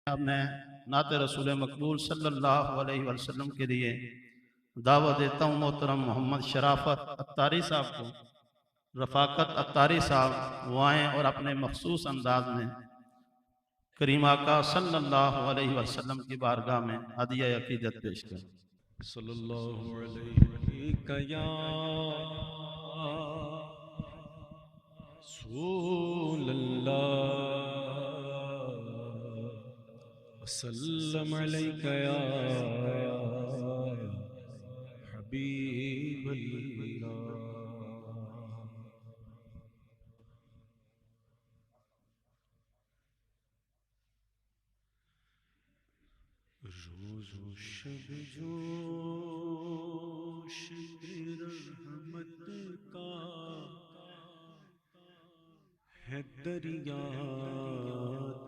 اب میں نعت رسول مقبول صلی اللہ علیہ وسلم کے لیے دعوت دیتا ہوں محترم محمد شرافت اتاری صاحب کو۔ رفاقت اتاری صاحب وہ آئیں اور اپنے مخصوص انداز میں کریم آقا صلی اللہ علیہ وسلم کی بارگاہ میں ہدیہ عقیدت پیش کریں۔ صلی اللہ علیہ یا رسول اللہ وسلم علیک یا حبیب اللہ۔ روز و شب جوش رحمت کا ہے دریا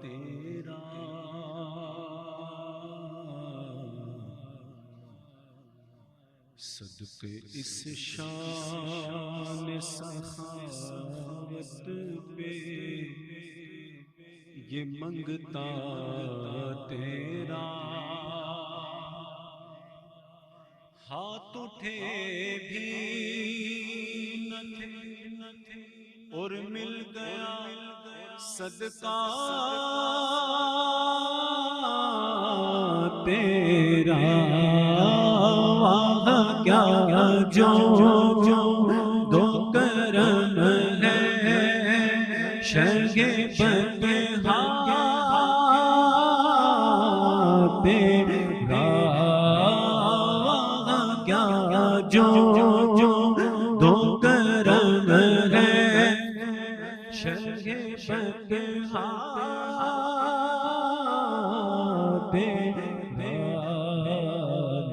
تیرا، صدقے اس شان سخاوت پہ یہ منگتا تیرا، ہاتھ اٹھے بھی نہ تھے اور مل گیا صدقہ تیرا، وہاں کیا جو دو کرم ہے شرگے بندہا تیرا، وہاں کیا جو دو کرم ہے شرگے بندہا تیرا،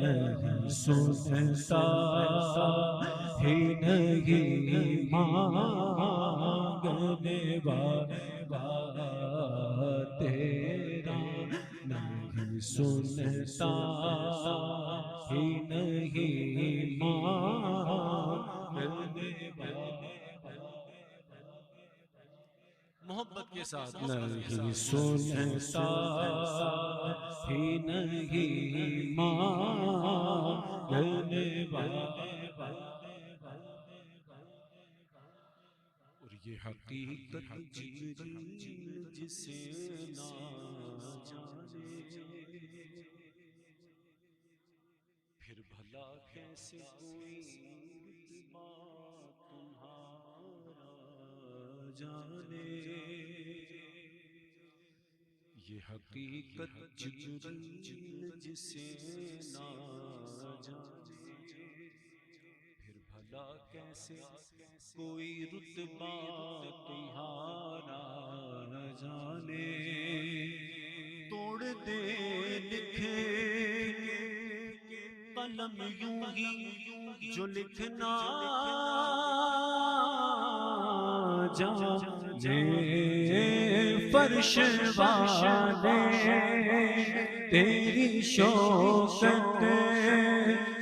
نہیں سنتا ہی نہیں مانگنے والا تیرا، نہیں سنتا ہی نہیں مانگنے والا، محبت کے ساتھ نہیں سنتا ہی نہیں مانگنے والا، اور یہ حقیقت جبریل جسے نہ جانے پھر بھلا کیسے کوئی رتبہ تمہارا جانے، یہ حقیقت جبریل جسے نہ جانے پھر بھلا کیسے کوئی رتبہ تمہارا نہ جانے، توڑ دے لکھے قلم یوں ہی جو لکھنا جانے، فرش والے تیری شوکت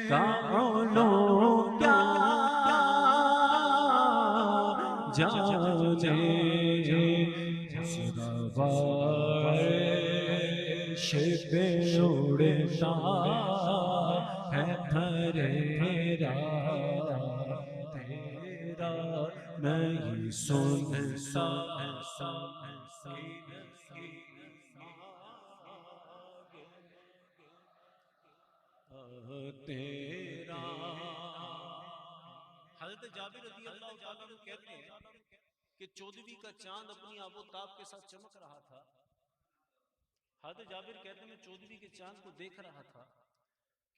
کا علوم کیا جانے، سروش پہ اڑتا ہے دھریا تیرا، نہیں سنتا تیرا۔ حضرت جابر رضی اللہ تعالیٰ عنہ کہتے ہیں کہ 14ویں کا چاند اپنی آب و تاب کے ساتھ چمک رہا تھا، حضرت جابر کہتے ہیں میں 14ویں کے چاند کو دیکھ رہا تھا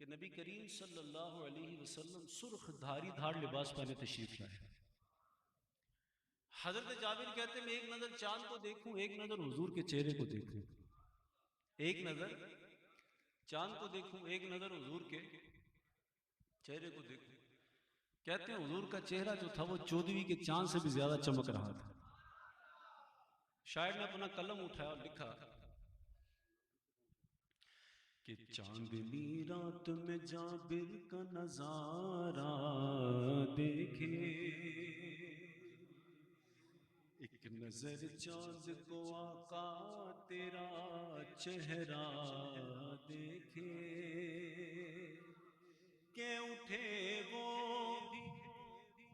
کہ نبی کریم صلی اللہ علیہ وسلم سرخ دھاری دھار لباس پہنے تشریف لائے۔ حضرت جابر کہتے ہیں میں ایک نظر چاند کو دیکھوں، ایک نظر حضور کے چہرے کو دیکھوں، ایک نظر چاند کو دیکھوں، ایک نظر حضور کے چہرے کو دیکھوں، کہتے ہیں حضور کا چہرہ جو تھا وہ 14ویں کے چاند سے بھی زیادہ چمک رہا تھا۔ شاعر نے اپنا قلم اٹھایا اور لکھا کہ چاندنی رات میں جابر کا نظارہ دیکھے، ایک ایک نظر چاند کو آقا تیرا چہرہ دیکھے کہ اٹھے وہ بھی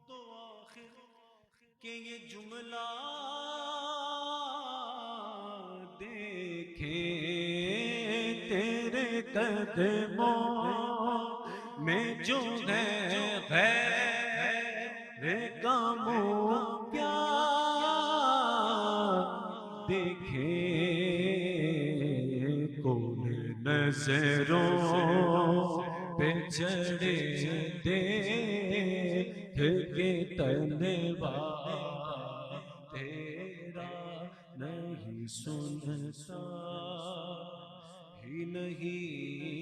تو آخر کہ یہ جملہ دیکھے تیرے قدموں میں جو ہے غیر کاموں کیا دیکھے کون نظروں پہ چڑھے دیکھ کے تنوا تیرا نہیں سنتا ہی نہیں